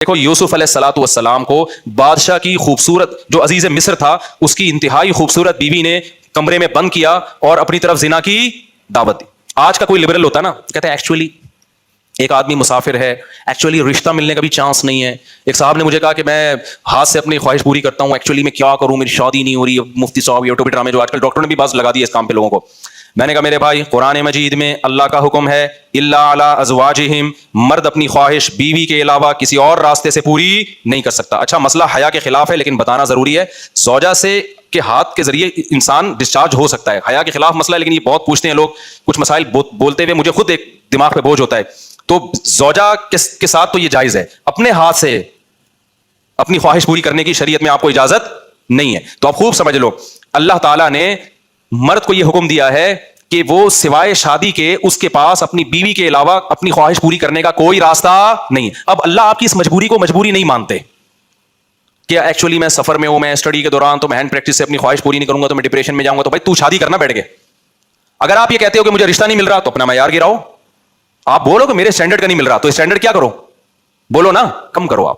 دیکھو یوسف علیہ الصلوۃ والسلام کو بادشاہ کی خوبصورت جو عزیز مصر تھا اس کی انتہائی خوبصورت بیوی نے کمرے میں بند کیا اور اپنی طرف زنا کی دعوت دی. آج کا کوئی لبرل ہوتا نا کہتا ہے ایکچولی ایک آدمی مسافر ہے, ایکچولی رشتہ ملنے کا بھی چانس نہیں ہے. ایک صاحب نے مجھے کہا کہ میں ہاتھ سے اپنی خواہش پوری کرتا ہوں, ایکچولی میں کیا کروں, میری شادی نہیں ہو رہی. مفتی صاحب یہ ٹوپی ڈرامے جو آج کل ڈاکٹر نے بھی باز لگا دی اس کام پہ لوگوں کو. میں نے کہا میرے بھائی قرآن مجید میں اللہ کا حکم ہے الا علی ازواجہم, مرد اپنی خواہش بیوی کے علاوہ کسی اور راستے سے پوری نہیں کر سکتا. اچھا مسئلہ حیا کے خلاف ہے لیکن بتانا ضروری ہے, زوجہ سے کے ہاتھ کے ذریعے انسان ڈسچارج ہو سکتا ہے. حیا کے خلاف مسئلہ ہے لیکن یہ بہت پوچھتے ہیں لوگ کچھ مسائل بولتے ہوئے, مجھے خود ایک دماغ پہ بوجھ ہوتا ہے. تو زوجہ کے ساتھ تو یہ جائز ہے, اپنے ہاتھ سے اپنی خواہش پوری کرنے کی شریعت میں آپ کو اجازت نہیں ہے. تو آپ خوب سمجھ لو اللہ تعالیٰ نے مرد کو یہ حکم دیا ہے کہ وہ سوائے شادی کے اس کے پاس اپنی بیوی کے علاوہ اپنی خواہش پوری کرنے کا کوئی راستہ نہیں. اب اللہ آپ کی اس مجبوری کو مجبوری نہیں مانتے کہ ایکچولی میں سفر میں ہوں, میں اسٹڈی کے دوران تو میں ہینڈ پریکٹس سے اپنی خواہش پوری نہیں کروں گا تو میں ڈپریشن میں جاؤں گا. تو بھائی تو شادی کرنا بیٹھ گئے. اگر آپ یہ کہتے ہو کہ مجھے رشتہ نہیں مل رہا تو اپنا معیار گراؤ. آپ بولو کہ میرے اسٹینڈرڈ کا نہیں مل رہا تو اسٹینڈرڈ کیا کرو, بولو نا کم کرو. آپ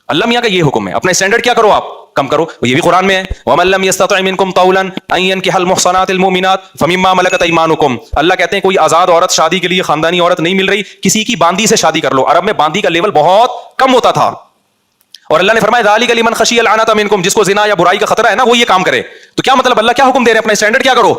اللہ میاں کا یہ حکم ہے, اپنا اسٹینڈرڈ کیا کرو, آپ کم کرو. یہ بھی قرآن میں ہے وَمَن لَّمْ يَسْتَطِعْ مِنكُمْ طَوْلًا أَن يَنكِحَ الْمُحْصَنَاتِ الْمُؤْمِنَاتِ فَمِمَّا مَلَكَتْ أَيْمَانُكُمْ. اللہ کہتے ہیں کوئی آزاد عورت شادی کے لیے خاندانی عورت نہیں مل رہی, کسی کی باندی سے شادی کر لو. عرب میں باندی کا لیول بہت کم ہوتا تھا اور اللہ نے فرمایا ذَلِكَ لِمَنْ خَشِيَ الْعَنَتَ مِنكُمْ, جس کو زنا یا برائی کا خطرہ ہے نا وہ یہ کام کرے. تو کیا مطلب اللہ کیا حکم دے رہے ہیں, اپنا اسٹینڈرڈ کیا کرو,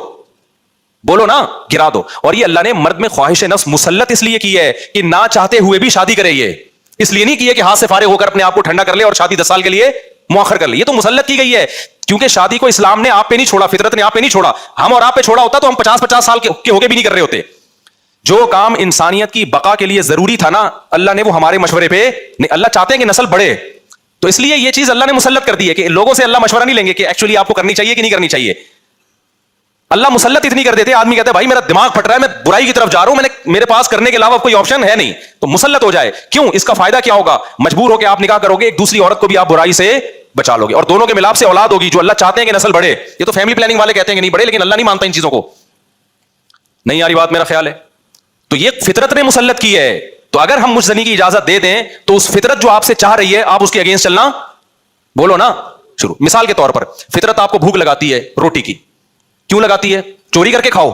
بولو نا گرا دو. اور یہ اللہ نے مرد میں خواہش نفس مسلط اس لیے کی ہے کہ نہ چاہتے ہوئے بھی شادی کرے. یہ اس لیے نہیں کی ہے کہ ہاتھ سے فارغ ہو کر اپنے آپ کو ٹھنڈا کر لے اور شادی 10 سال کے لیے مؤخر کر لے. یہ تو مسلط کی گئی ہے کیونکہ شادی کو اسلام نے آپ پہ نہیں چھوڑا, فطرت نے آپ پہ نہیں چھوڑا. ہم اور آپ پہ چھوڑا ہوتا تو ہم 50-50 سال کے ہو کے بھی نہیں کر رہے ہوتے. جو کام انسانیت کی بقا کے لیے ضروری تھا نا اللہ نے وہ ہمارے مشورے پہ نہیں. اللہ چاہتے ہیں کہ نسل بڑھے تو اس لیے یہ چیز اللہ نے مسلط کر دی ہے کہ لوگوں سے اللہ مشورہ نہیں لیں گے کہ ایکچولی آپ کو کرنی چاہیے کہ نہیں کرنی چاہیے. اللہ مسلط اتنی کر دیتے, آدمی کہتا ہے بھائی میرا دماغ پھٹ رہا ہے, میں برائی کی طرف جا رہا ہوں, میرے پاس کرنے کے علاوہ کوئی آپشن ہے نہیں, تو مسلط ہو جائے. کیوں, اس کا فائدہ کیا ہوگا, مجبور ہو کے آپ نکاح کرو گے, ایک دوسری عورت کو بھی آپ برائی سے بچا لو گے اور دونوں کے ملاپ سے اولاد ہوگی جو اللہ چاہتے ہیں کہ نسل بڑھے. یہ تو فیملی پلاننگ والے کہتے ہیں کہ نہیں بڑھے لیکن اللہ نہیں مانتا ان چیزوں کو. نہیں آ رہی بات, میرا خیال ہے. تو یہ فطرت نے مسلط کی ہے. تو اگر ہم مجزنی کی اجازت دے دیں تو اس فطرت جو آپ سے چاہ رہی ہے آپ اس کے اگینسٹ چلنا, بولو نا شروع. مثال کے طور پر فطرت آپ کو بھوک لگاتی ہے روٹی کی, کیوں لگاتی ہے, چوری کر کے کھاؤ.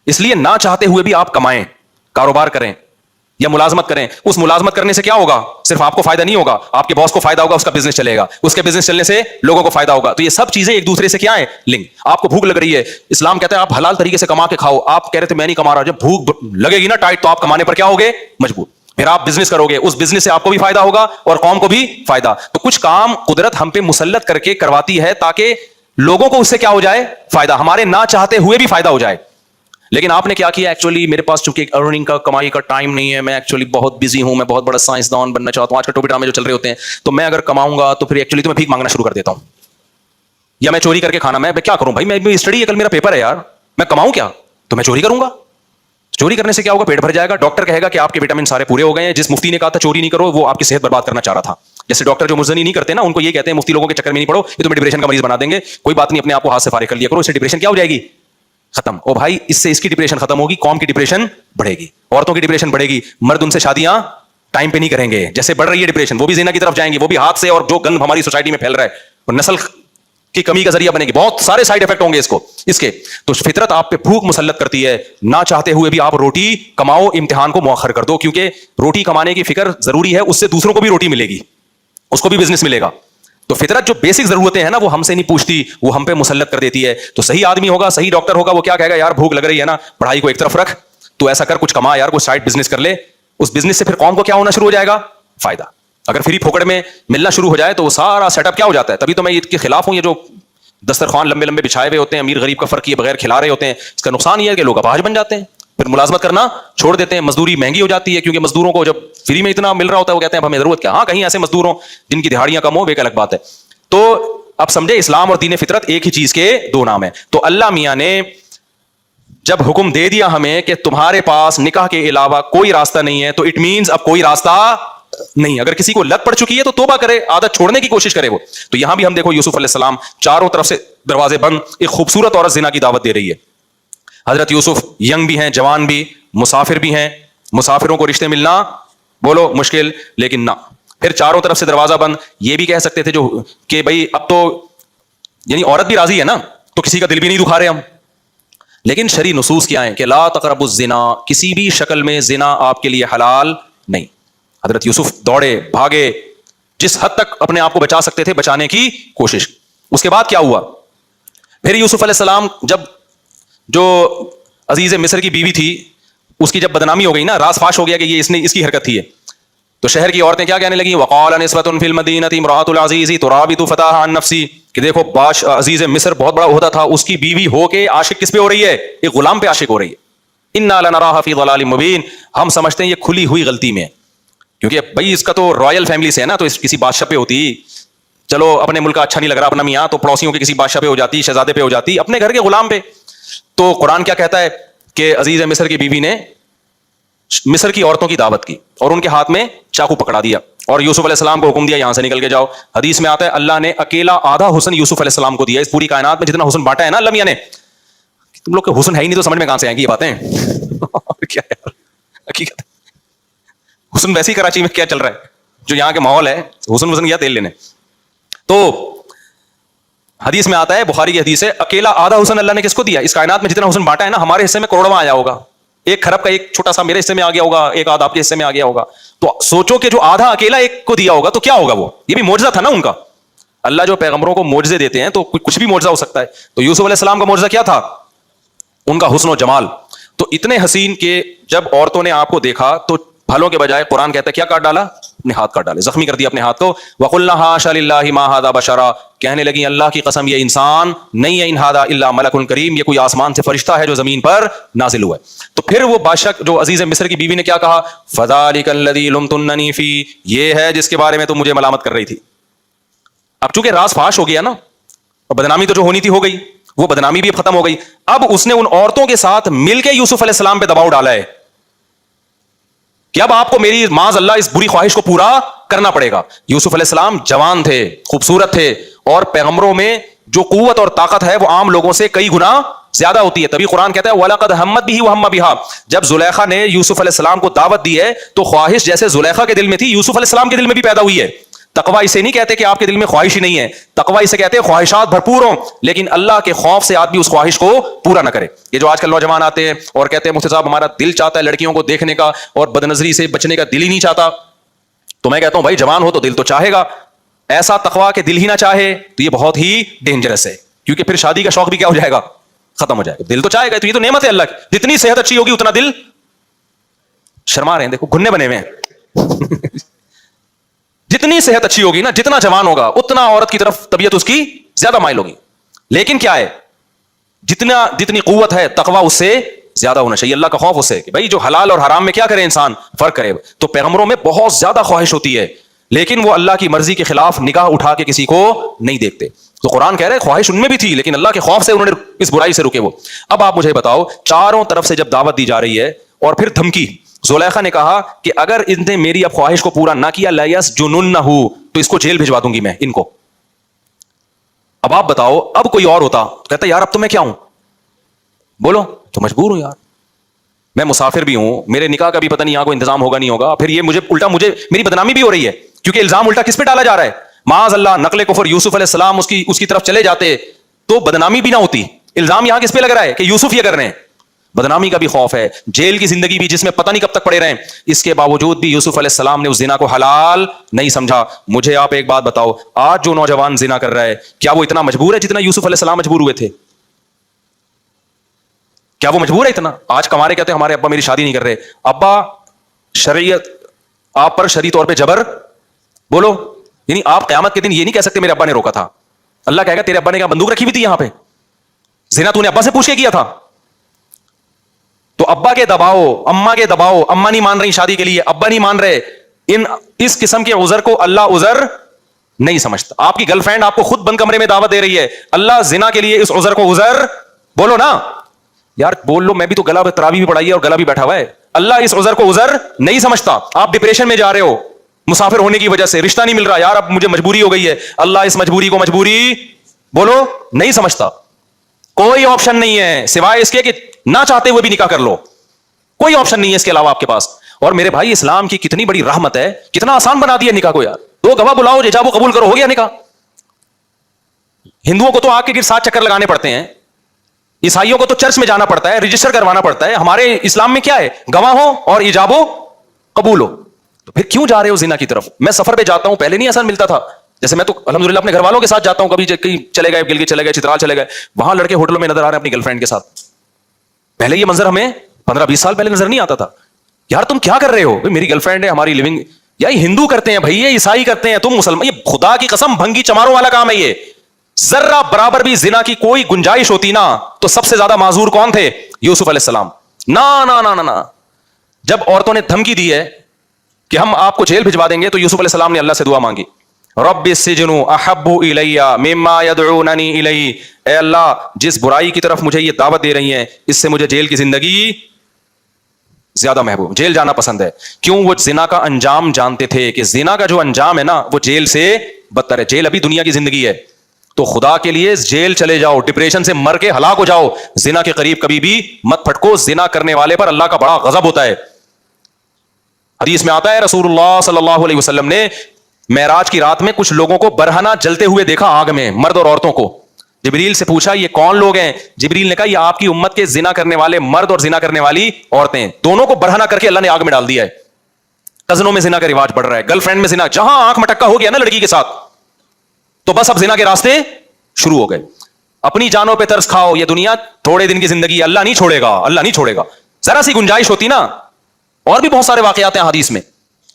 اس لیے نہ چاہتے ہوئے بھی آپ کمائیں, کاروبار کریں یا ملازمت کریں. اس ملازمت کرنے سے کیا ہوگا, صرف آپ کو فائدہ نہیں ہوگا, آپ کے باس کو فائدہ ہوگا, اس کا بزنس چلے گا, اس کے بزنس چلنے سے لوگوں کو فائدہ ہوگا. تو یہ سب چیزیں ایک دوسرے سے کیا ہیں, لنک. آپ کو بھوک لگ رہی ہے, اسلام کہتا ہے آپ حلال طریقے سے کما کے کھاؤ. آپ کہہ رہے تھے میں نہیں کما رہا, جب بھوک لگے گی نا ٹائٹ تو آپ کمانے پر کیا ہوگے, مجبور. پھر آپ بزنس کرو گے, اس بزنس سے آپ کو بھی فائدہ ہوگا اور قوم کو بھی فائدہ. تو کچھ کام قدرت ہم پہ مسلط کر کے کرواتی ہے تاکہ لوگوں کو اس سے کیا ہو جائے, فائدہ, ہمارے نہ چاہتے ہوئے بھی فائدہ ہو جائے. لیکن آپ نے کیا کیا, ایکچولی میرے پاس چونکہ ارننگ کا کمائی کا ٹائم نہیں ہے, میں ایکچولی بہت بزی ہوں, میں بہت بڑا سائنسدان بننا چاہتا ہوں. آج کل ٹوپی ڈرامے جو چل رہے ہوتے ہیں, تو میں اگر کماؤں گا تو پھر ایکچولی تو میں بھیک مانگنا شروع کر دیتا ہوں یا میں چوری کر کے کھانا. میں کیا کروں بھائی, میں اسٹڈی ہے, کل میرا پیپر ہے یار, میں کماؤں کیا, تو میں چوری کروں گا. چوری کرنے سے کیا ہوگا, پیٹ بھر جائے گا. ڈاکٹر کہے گا کہ آپ کے وٹامن سارے پورے ہو گئے ہیں. جس مفتی نے کہا تھا چوری نہیں کرو وہ آپ کی صحت برباد کرنا چاہ رہا تھا. جیسے ڈاکٹر جو مجزنی نہیں کرتے نا ان کو یہ کہتے ہیں مفتی لوگوں کے چکر میں نہیں پڑو, یہ تمہیں ڈپریشن کا مریض بنا دیں گے. کوئی بات نہیں, اپنے آپ کو ہاتھ سے فارغ کر لیا کرو, اس سے ڈپریشن کیا ہو جائے گی, ختم. او بھائی اس سے اس کی ڈپریشن ختم ہوگی, قوم کی ڈپریشن بڑھے گی, عورتوں کی ڈپریشن بڑھے گی, مرد ان سے شادیاں ٹائم پہ نہیں کریں گے. جیسے بڑھ رہی ہے ڈپریشن وہ بھی زنا کی طرف جائیں گے, وہ بھی ہاتھ سے, اور جو گند ہماری سوسائٹی میں پھیل رہا ہے اور نسل کی کمی کا ذریعہ بنے گی. بہت سارے سائیڈ افیکٹ ہوں گے اس کے. تو فطرت آپ پہ بھوک مسلط کرتی ہے, نہ چاہتے ہوئے بھی آپ روٹی کماؤ, امتحان کو مؤخر کر دو, کیونکہ روٹی کمانے کی فکر ضروری ہے, اس سے دوسروں کو بھی روٹی ملے گی, اس کو بھی بزنس ملے گا. تو فطرت جو بیسک ضرورتیں ہیں نا وہ ہم سے نہیں پوچھتی, وہ ہم پہ مسلط کر دیتی ہے. تو صحیح آدمی ہوگا, صحیح ڈاکٹر ہوگا, وہ کیا کہے گا, یار بھوک لگ رہی ہے نا, پڑھائی کو ایک طرف رکھ, تو ایسا کر کچھ کما یار, کوئی سائڈ بزنس کر لے. اس بزنس سے پھر قوم کو کیا ہونا شروع ہو جائے گا, فائدہ. اگر فری پھوکڑ میں ملنا شروع ہو جائے تو وہ سارا سیٹ اپ کیا ہو جاتا ہے. تبھی تو میں اس کے خلاف ہوں, یہ جو دسترخوان لمبے لمبے بچھائے ہوئے ہوتے ہیں, امیر غریب کا فرق کیے بغیر کھلا رہے ہوتے ہیں, اس کا نقصان یہ ہے کہ لوگ اپاہج بن جاتے ہیں, پھر ملازمت کرنا چھوڑ دیتے ہیں. مزدوری مہنگی ہو جاتی ہے کیونکہ مزدوروں کو جب فری میں اتنا مل رہا ہوتا ہے وہ کہتے ہیں اب ہمیں ضرورت کیا. ہاں کہیں ایسے مزدور ہوں جن کی دہاڑیاں کم ہو, ایک الگ بات ہے. تو اب سمجھے اسلام اور دین فطرت ایک ہی چیز کے دو نام ہیں. تو اللہ میاں نے جب حکم دے دیا ہمیں کہ تمہارے پاس نکاح کے علاوہ کوئی راستہ نہیں ہے, تو اٹ مینز اب کوئی راستہ نہیں. اگر کسی کو لت پڑ چکی ہے تو توبہ کرے, عادت چھوڑنے کی کوشش کرے وہ. تو یہاں بھی ہم دیکھو یوسف علیہ السلام چاروں طرف سے دروازے بند, ایک خوبصورت عورت زنا کی دعوت دے رہی ہے. حضرت یوسف ینگ بھی ہیں, جوان بھی, مسافر بھی ہیں. مسافروں کو رشتے ملنا بولو مشکل, لیکن نہ پھر چاروں طرف سے دروازہ بند. یہ بھی کہہ سکتے تھے جو کہ بھائی اب تو یعنی عورت بھی راضی ہے نا تو کسی کا دل بھی نہیں دکھا رہے ہم. لیکن شرعی نصوص کیا ہیں کہ لا تقربوا الزنا, کسی بھی شکل میں زنا آپ کے لیے حلال نہیں. حضرت یوسف دوڑے بھاگے, جس حد تک اپنے آپ کو بچا سکتے تھے بچانے کی کوشش. اس کے بعد کیا ہوا؟ پھر یوسف علیہ السلام جب جو عزیز مصر کی بیوی تھی اس کی جب بدنامی ہو گئی نا, راز فاش ہو گیا کہ یہ اس کی حرکت تھی, تو شہر کی عورتیں کیا کہنے لگیں؟ وقال نسوۃ فی المدینہ امرأۃ العزیز تراود فتاها عن نفسی, کہ دیکھو باش عزیز مصر بہت بڑا عہدہ تھا, اس کی بیوی ہو کے عاشق کس پہ ہو رہی ہے؟ ایک غلام پہ عاشق ہو رہی ہے. انا لنراها فی ضلال مبین, ہم سمجھتے ہیں یہ کھلی ہوئی غلطی میں, کیونکہ بھائی اس کا تو رائل فیملی سے ہے نا, تو اس کسی بادشاہ پہ ہوتی, چلو اپنے ملک کا اچھا نہیں لگ رہا اپنا میاں, تو پڑوسیوں کے کسی بادشاہ پہ ہو جاتی, شہزادے پہ ہو جاتی, اپنے گھر کے غلام پہ. تو قرآن کیا کہتا ہے کہ عزیز مصر کی بیوی نے مصر کی عورتوں کی دعوت کی اور ان کے ہاتھ میں چاقو پکڑا دیا اور یوسف علیہ السلام کو حکم دیا یہاں سے نکل کے جاؤ. حدیث میں آتا ہے اللہ نے اکیلا آدھا حسن یوسف علیہ السلام کو دیا. اس پوری کائنات میں جتنا حسن بانٹا ہے نا اللہ میاں نے, تم لوگ کے حسن ہے ہی نہیں تو سمجھ میں کہاں سے آئیں گی یہ باتیں؟ کیا یار حقیقت حسن ویسے ہی کراچی میں کیا چل رہا ہے, جو یہاں کے ماحول ہے حسن کیا تیل لینے. تو حدیث میں آتا ہے, بخاری کی حدیث ہے, اکیلا آدھا حسن اللہ نے کس کو دیا؟ اس کائنات میں جتنا حسن بانٹا ہے نا, ہمارے حصے میں کروڑواں آیا ہوگا, ایک خرب کا ایک چھوٹا سا میرے حصے میں آ گیا ہوگا, ایک آدھا آپ کے حصے میں آ گیا ہوگا. تو سوچو کہ جو آدھا اکیلا ایک کو دیا ہوگا تو کیا ہوگا, وہ یہ بھی معجزہ تھا نا ان کا. اللہ جو پیغمبروں کو معجزے دیتے ہیں تو کچھ بھی معجزہ ہو سکتا ہے. تو یوسف علیہ السلام کا معجزہ کیا تھا؟ ان کا حسن و جمال. تو اتنے حسین کہ جب عورتوں نے آپ کو دیکھا تو پھلوں کے بجائے قرآن کہتا ہے کیا کاٹ ڈالا؟ اپنے ہاتھ کاٹ ڈالے, زخمی کر دیا اپنے ہاتھ کو. وَقُلْنَا حَاشَا لِلَّهِ مَا هَٰذَا بَشَرًا, کہنے لگی اللہ کی قسم یہ انسان نہیں ہے, ان هَٰذَا إِلَّا مَلَكٌ كَرِيمٌ, یہ کوئی آسمان سے فرشتہ ہے جو زمین پر نازل ہوا ہے. تو پھر وہ بادشاہ جو عزیز مصر کی بیوی نے کیا کہا؟ فَذَٰلِكَ الَّذِي لُمْتُنَّنِي فِيهِ, یہ ہے جس کے بارے میں تم مجھے ملامت کر رہی تھی. اب چونکہ راز فاش ہو گیا نا, اور بدنامی تو جو ہونی تھی ہو گئی, وہ بدنامی بھی اب ختم ہو گئی. اب اس نے ان عورتوں کے ساتھ مل کے یوسف علیہ السلام پہ دباؤ ڈالا ہے کہ اب آپ کو میری معاذ اللہ اس بری خواہش کو پورا کرنا پڑے گا. یوسف علیہ السلام جوان تھے, خوبصورت تھے, اور پیغمبروں میں جو قوت اور طاقت ہے وہ عام لوگوں سے کئی گنا زیادہ ہوتی ہے. تبھی قرآن کہتا ہے وَلَقَدْ هَمَّتْ بِهِ وَهَمَّ بِهَا, جب زلیخا نے یوسف علیہ السلام کو دعوت دی ہے تو خواہش جیسے زلیخا کے دل میں تھی یوسف علیہ السلام کے دل میں بھی پیدا ہوئی ہے. تقویٰ اسے نہیں کہتے کہ آپ کے دل میں خواہش ہی نہیں ہے, تقویٰ اسے کہتے ہیں خواہشات بھرپور ہوں لیکن اللہ کے خوف سے آدمی اس خواہش کو پورا نہ کرے. یہ جو آج کل نوجوان آتے ہیں اور کہتے ہیں مفتی صاحب ہمارا دل چاہتا ہے لڑکیوں کو دیکھنے کا اور بدنظری سے بچنے کا دل ہی نہیں چاہتا, تو میں کہتا ہوں بھائی جوان ہو تو دل تو چاہے گا, ایسا تقویٰ کہ دل ہی نہ چاہے تو یہ بہت ہی ڈینجرس ہے, کیونکہ پھر شادی کا شوق بھی کیا ہو جائے گا؟ ختم ہو جائے گا. دل تو چاہے گا, تو یہ تو نعمت ہے اللہ کی, جتنی صحت اچھی ہوگی اتنا دل. شرما رہے ہیں دیکھو گھننے بنے ہوئے ہیں. جتنی صحت اچھی ہوگی نا, جتنا جوان ہوگا اتنا عورت کی طرف طبیعت اس کی زیادہ مائل ہوگی. لیکن کیا ہے, جتنی قوت ہے تقویٰ اس سے زیادہ ہونا چاہیے, اللہ کا خوف اس سے کہ بھائی جو حلال اور حرام میں کیا کرے انسان, فرق کرے. تو پیغمبروں میں بہت زیادہ خواہش ہوتی ہے لیکن وہ اللہ کی مرضی کے خلاف نگاہ اٹھا کے کسی کو نہیں دیکھتے. تو قرآن کہہ رہے ہیں خواہش ان میں بھی تھی لیکن اللہ کے خوف سے انہوں نے اس برائی سے رکے. وہ اب آپ مجھے بتاؤ, چاروں طرف سے جب دعوت دی جا رہی ہے اور پھر دھمکی, زلیخا نے کہا کہ اگر ان نے میری اب خواہش کو پورا نہ کیا لَيَسْجُنُنَّهُ, تو اس کو جیل بھجوا دوں گی میں ان کو. اب آپ بتاؤ, اب کوئی اور ہوتا کہتا یار اب تو میں کیا ہوں, بولو تو مجبور ہوں یار, میں مسافر بھی ہوں, میرے نکاح کا بھی پتہ نہیں یہاں کو انتظام ہوگا نہیں ہوگا, پھر یہ مجھے الٹا میری بدنامی بھی ہو رہی ہے کیونکہ الزام الٹا کس پہ ڈالا جا رہا ہے؟ معاذ اللہ نقل کفر یوسف علیہ السلام اس کی طرف چلے جاتے تو بدنامی بھی نہ ہوتی. الزام یہاں کس پہ لگ رہا ہے کہ یوسف یہ کر رہے ہیں. بدنامی کا بھی خوف ہے, جیل کی زندگی بھی جس میں پتہ نہیں کب تک پڑے رہے. اس کے باوجود بھی یوسف علیہ السلام نے اس زنا کو حلال نہیں سمجھا. مجھے آپ ایک بات بتاؤ, آج جو نوجوان زنا کر رہا ہے کیا وہ اتنا مجبور ہے جتنا یوسف علیہ السلام مجبور ہوئے تھے؟ کیا وہ مجبور ہے اتنا؟ آج کمارے کہتے ہیں ہمارے ابا میری شادی نہیں کر رہے. ابا شریعت آپ پر شرعی طور پہ جبر, بولو یعنی آپ قیامت کے دن یہ نہیں کہہ سکتے میرے ابا نے روکا تھا. اللہ کہے گا تیرے ابا نے کیا بندوق رکھی ہوئی تھی یہاں پہ, زنا تو نے ابا سے پوچھ کے کیا تھا. تو ابا کے دباؤ, اما کے دباؤ, اما نہیں مان رہی شادی کے لیے, ابا نہیں مان رہے, اس قسم کے عذر کو اللہ عذر نہیں سمجھتا. آپ کی گرل فرینڈ آپ کو خود بند کمرے میں دعوت دے رہی ہے, اللہ زنا کے لیے اس عذر کو عذر, بولو نا یار, بول لو, میں بھی تو گلا تراویح بھی پڑھائی ہے اور گلا بھی بیٹھا ہوا ہے. اللہ اس عذر کو عذر نہیں سمجھتا. آپ ڈپریشن میں جا رہے ہو مسافر ہونے کی وجہ سے, رشتہ نہیں مل رہا, یار اب مجھے مجبوری ہو گئی ہے, اللہ اس مجبوری کو مجبوری, بولو, نہیں سمجھتا. کوئی آپشن نہیں ہے سوائے اس کے کہ نہ چاہتے ہوئے بھی نکاح کر لو, کوئی آپشن نہیں ہے اس کے علاوہ آپ کے پاس. اور میرے بھائی اسلام کی کتنی بڑی رحمت ہے, کتنا آسان بنا دیا نکاح کو یار. 2 گواہ بلاؤ, ایجاب و قبول کرو, ہو گیا نکاح. ہندوؤں کو تو آگ کے گر 7 چکر لگانے پڑتے ہیں, عیسائیوں کو تو چرچ میں جانا پڑتا ہے, رجسٹر کروانا پڑتا ہے. ہمارے اسلام میں کیا ہے, گواہ ہو اور ایجاب و قبول ہو. تو پھر کیوں جا رہے ہو زنا کی طرف؟ میں سفر پہ جاتا ہوں, پہلے نہیں ایسا ملتا تھا. جیسے میں تو الحمدللہ اپنے گھر والوں کے ساتھ جاتا ہوں, کبھی کہیں چلے گئے, گلگت چلے گئے, چترال چلے گئے, وہاں لڑکے ہوٹلوں میں نظر آ رہے ہیں اپنی گرل فرینڈ کے ساتھ. پہلے یہ منظر ہمیں 15-20 سال پہلے نظر نہیں آتا تھا. یار تم کیا کر رہے ہو؟ میری گرل فرینڈ ہے, ہماری لیونگ. یا یہ ہندو کرتے ہیں بھائی, یہ عیسائی کرتے ہیں, تم مسلمان. یہ خدا کی قسم بھنگی چماروں والا کام ہے یہ. ذرہ برابر بھی زنا کی کوئی گنجائش ہوتی نا تو سب سے زیادہ معذور کون تھے؟ یوسف علیہ السلام. نا نا نا نا, جب عورتوں نے دھمکی دی ہے کہ ہم آپ کو جیل بھجوا دیں گے, تو یوسف علیہ السلام نے اللہ سے دعا مانگی, رب السجن احب الی مما یدعوننی الی. اے اللہ, جس برائی کی طرف مجھے یہ دعوت دے رہی ہیں, اس سے مجھے جیل کی زندگی زیادہ محبوب, جیل جانا پسند ہے. کیوں؟ وہ زنا کا انجام جانتے تھے کہ زنا کا جو انجام ہے نا وہ جیل سے بدتر ہے. جیل ابھی دنیا کی زندگی ہے, تو خدا کے لیے جیل چلے جاؤ, ڈپریشن سے مر کے ہلاک ہو جاؤ, زنا کے قریب کبھی بھی مت پھٹکو. زنا کرنے والے پر اللہ کا بڑا غضب ہوتا ہے. حدیث میں آتا ہے رسول اللہ صلی اللہ علیہ وسلم نے معراج کی رات میں کچھ لوگوں کو برہنہ جلتے ہوئے دیکھا آگ میں, مرد اور عورتوں کو. جبریل سے پوچھا یہ کون لوگ ہیں؟ جبریل نے کہا یہ آپ کی امت کے زنا کرنے والے مرد اور زنا کرنے والی عورتیں, دونوں کو برہنہ کر کے اللہ نے آگ میں ڈال دیا ہے. کزنوں میں زنا کا رواج بڑھ رہا ہے, گرل فرینڈ میں زنا, جہاں آنکھ مٹکا ہو گیا نا لڑکی کے ساتھ, تو بس اب زنا کے راستے شروع ہو گئے. اپنی جانوں پہ ترس کھاؤ, یہ دنیا تھوڑے دن کی زندگی, اللہ نہیں چھوڑے گا, اللہ نہیں چھوڑے گا. ذرا سی گنجائش ہوتی نا, اور بھی بہت سارے واقعات ہیں حدیث میں,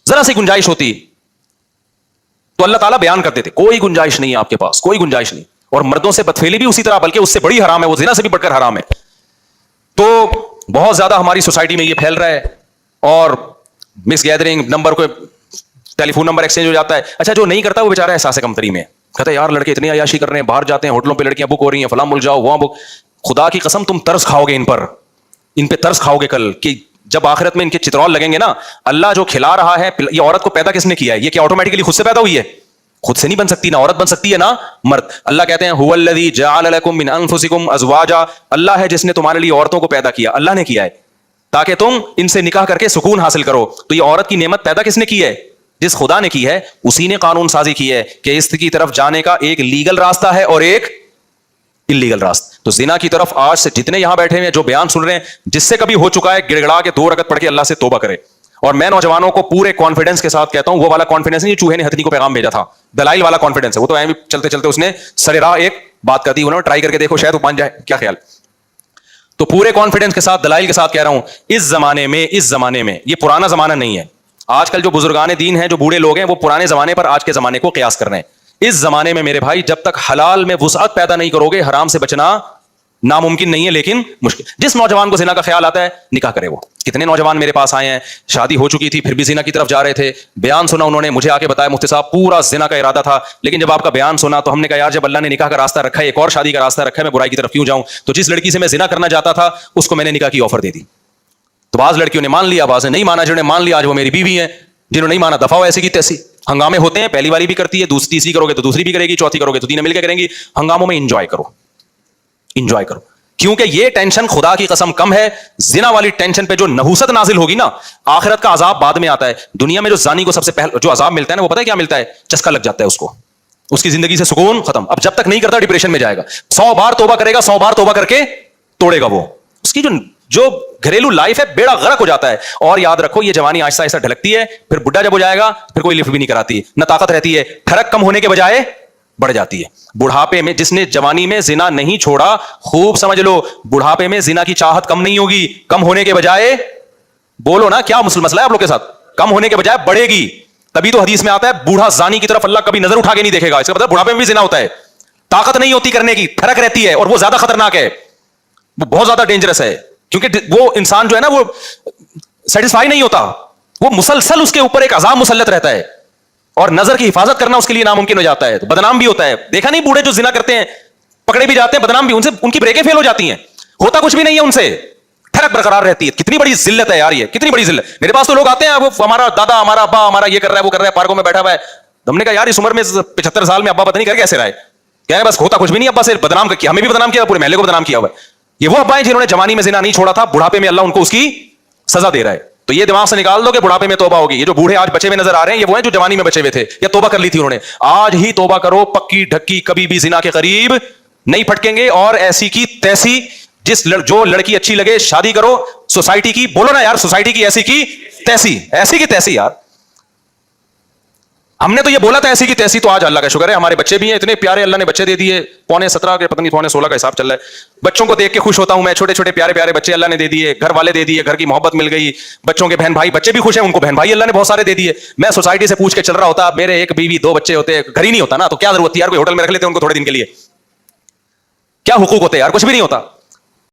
ذرا سی گنجائش ہوتی تو اللہ تعالیٰ بیان کرتے تھے کوئی گنجائش نہیں ہے آپ کے پاس, کوئی گنجائش نہیں. اور مردوں سے بدفعلی بھی اسی طرح, بلکہ اس سے بڑی حرام ہے, وہ زنا سے بھی بڑھ کر حرام ہے. تو بہت زیادہ ہماری سوسائٹی میں یہ پھیل رہا ہے, اور مس گیدرنگ, نمبر کو ٹیلی فون نمبر ایکسچینج ہو جاتا ہے. اچھا جو نہیں کرتا وہ بیچارہ احساس کمتری میں کہتا ہے یار لڑکے اتنی عیاشی کر رہے ہیں, باہر جاتے ہیں, ہوٹلوں پہ لڑکیاں بک ہو رہی ہیں, فلاں مل جاؤ, وہاں بک. خدا کی قسم تم ترس کھاؤ گے ان پر, ان پہ ترس کھاؤ گے کل, کہ جب آخرت میں ان کے چترول لگیں گے نا, اللہ جو کھلا رہا ہے, یہ عورت کو پیدا کس نے کیا ہے؟ یہ کیا آٹومیٹکلی خود سے پیدا ہوئی ہے؟ خود سے نہیں بن سکتی, نہ عورت بن سکتی ہے نہ مرد. اللہ کہتے ہیں هو الذی جعل لکم من انفسکم ازواجا, اللہ ہے جس نے تمہارے لیے عورتوں کو پیدا کیا, اللہ نے کیا ہے تاکہ تم ان سے نکاح کر کے سکون حاصل کرو. تو یہ عورت کی نعمت پیدا کس نے کی ہے؟ جس خدا نے کی ہے, اسی نے قانون سازی کی ہے کہ اس کی طرف جانے کا ایک لیگل راستہ ہے اور ایک انلیگل راستہ. تو زنا کی طرف آج سے جتنے یہاں بیٹھے ہیں جو بیان سن رہے ہیں, جس سے کبھی ہو چکا ہے, گڑگڑا کے 2 رکعت پڑھ کے اللہ سے توبہ کرے. اور میں نوجوانوں کو پورے کانفیڈنس کے ساتھ کہتا ہوں, وہ والا کانفیڈنس نہیں چوہے نے ہتھنی کو پیغام بھیجا تھا, دلائل والا کانفیڈنس ہے. وہ تو ایویں چلتے چلتے اس نے سر راہ ایک بات کر دی, انہوں نے ٹرائی کر کے دیکھو شاید وہ بن جائے, کیا خیال. تو پورے کانفیڈنس کے ساتھ دلائل کے ساتھ کہہ رہا ہوں, اس زمانے میں یہ پرانا زمانہ نہیں ہے. آج کل جو بزرگان دین ہیں, جو بوڑھے لوگ ہیں, وہ پرانے زمانے پر آج کے زمانے کو قیاس کر رہے ہیں. اس زمانے میں میرے بھائی جب تک حلال میں وسعت پیدا نہیں کرو گے, حرام سے بچنا ناممکن نہیں ہے لیکن مشکل. جس نوجوان کو زنا کا خیال آتا ہے نکاح کرے. وہ کتنے نوجوان میرے پاس آئے ہیں, شادی ہو چکی تھی پھر بھی زنا کی طرف جا رہے تھے, بیان سنا انہوں نے, مجھے آ کے بتایا مفتی صاحب پورا زنا کا ارادہ تھا, لیکن جب آپ کا بیان سنا تو ہم نے کہا یار جب اللہ نے نکاح کا راستہ رکھا ہے, ایک اور شادی کا راستہ رکھا ہے, میں برائی کی طرف کیوں جاؤں. تو جس لڑکی سے میں زنا کرنا چاہتا تھا اس کو میں نے نکاح کی آفر دے دی. تو بعض لڑکیوں نے مان لیا, بعض نے نہیں مانا. جنہوں نے مان لیا آج وہ میری بیوی ہیں, جنہوں نے نہیں مانا دفعہ ایسی کی تیسی. ہنگامے ہوتے ہیں, پہلی والی بھی کرتی ہے, تیسری کرو گے تو دوسری بھی کرے گی, چوتھی کرو گے تو تینوں مل کے کریں گی. ہنگاموں میں انجوائے کرو, انجوائے کرو, کیونکہ یہ ٹینشن خدا کی قسم کم ہے. زنا والی ٹینشن پہ جو نحوست نازل ہوگی نا, آخرت کا عذاب بعد میں آتا ہے. دنیا میں جو زانی کو سب سے پہلے جو عذاب ملتا ہے نا, وہ پتہ ہے کیا ملتا ہے؟ چسکا لگ جاتا ہے اس کو, اس کی زندگی سے سکون ختم. اب جب تک نہیں کرتا ڈپریشن میں جائے گا, 100 بار توبہ کرے گا, 100 بار توبہ کر کے توڑے گا. وہ اس کی جو گھریلو لائف ہے بیڑا غرق ہو جاتا ہے. اور یاد رکھو یہ جوانی آہستہ آہستہ ڈھلکتی ہے, پھر بڈھا جب ہو جائے گا پھر کوئی لفٹ بھی نہیں کراتی, نہ طاقت رہتی ہے, ٹھڑک کم ہونے کے بجائے بڑھ جاتی ہے. بڑھاپے میں جس نے جوانی میں زنا نہیں چھوڑا, خوب سمجھ لو بڑھاپے میں زنا کی چاہت کم نہیں ہوگی, کم ہونے کے بجائے, بولو نا کیا مسئلہ ہے آپ لوگ کے ساتھ, کم ہونے کے بجائے بڑھے گی. تبھی تو حدیث میں آتا ہے بوڑھا زانی کی طرف اللہ کبھی نظر اٹھا کے نہیں دیکھے گا. اس کا مطلب بڑھاپے میں بھی زنا ہوتا ہے, طاقت نہیں ہوتی کرنے کی, ٹھڑک رہتی ہے, اور وہ زیادہ خطرناک ہے, وہ بہت زیادہ ڈینجرس ہے. کیونکہ وہ انسان جو ہے نا وہ سیٹسفائی نہیں ہوتا, وہ مسلسل اس کے اوپر ایک عذاب مسلط رہتا ہے, اور نظر کی حفاظت کرنا اس کے لیے ناممکن ہو جاتا ہے. تو بدنام بھی ہوتا ہے. دیکھا نہیں بوڑھے جو زنا کرتے ہیں پکڑے بھی جاتے ہیں, بدنام بھی, ان سے ان کی بریکیں فیل ہو جاتی ہیں, ہوتا کچھ بھی نہیں ہے ان سے, ٹھڑک برقرار رہتی ہے. کتنی بڑی ذلت ہے یار, یہ کتنی بڑی ذلت. میرے پاس تو لوگ آتے ہیں, وہ ہمارا دادا, ہمارا ابا, ہمارا یہ کر رہا ہے, وہ کر رہا ہے, پارکوں میں بیٹھا ہوا ہے. ہم نے کہا یار اس عمر میں 75 سال میں ابا پتہ نہیں کر کیسے رہا ہے, کیا ہے بس ہوتا کچھ بھی نہیں, ابا سے بدنام کیا, ہمیں بھی بدنام کیا, پورے محلے کو بدنام کیا ہوا ہے. یہ وہ ابا ہیں جنہوں نے جوانی میں زنا نہیں چھوڑا تھا, بڑھاپے میں اللہ ان کو اس کی سزا دے رہا ہے. تو یہ دماغ سے نکال دو کہ بڑھاپے میں توبہ ہوگی. یہ جو بوڑھے آج بچے ہوئے نظر آ رہے ہیں یہ وہ ہیں جو جوانی میں بچے ہوئے تھے یا توبہ کر لی تھی انہوں نے. آج ہی توبہ کرو, پکی ڈھکی, کبھی بھی زنا کے قریب نہیں پھٹکیں گے. اور ایسی کی تیسی, جو لڑکی اچھی لگے شادی کرو. سوسائٹی کی بولو نا یار, سوسائٹی کی ایسی کی تیسی, ایسی کی تیسی یار. ہم نے تو یہ بولا تھا ایسی کی تیسی, تو آج اللہ کا شکر ہے ہمارے بچے بھی ہیں اتنے پیارے, اللہ نے بچے دے دیے. 17.5 کے پتہ نہیں 16.5 کا حساب چل رہا ہے. بچوں کو دیکھ کے خوش ہوتا ہوں میں, چھوٹے چھوٹے پیارے پیارے بچے اللہ نے دے دیے, گھر والے دے دیے, گھر کی محبت مل گئی. بچوں کے بہن بھائی, بچے بھی خوش ہیں, ان کو بہن بھائی اللہ نے بہت سارے دے دیے. میں سوسائٹی سے پوچھ کے چل رہا ہوتا, میرے ایک بیوی 2 بچے ہوتے, گھر ہی نہیں ہوتا نا, تو کیا ضرورت تھی یار کوئی ہوٹل میں رکھ لیتے ان کو تھوڑے دن کے لیے. کیا حقوق ہوتے ہیں یار, کچھ بھی نہیں ہوتا.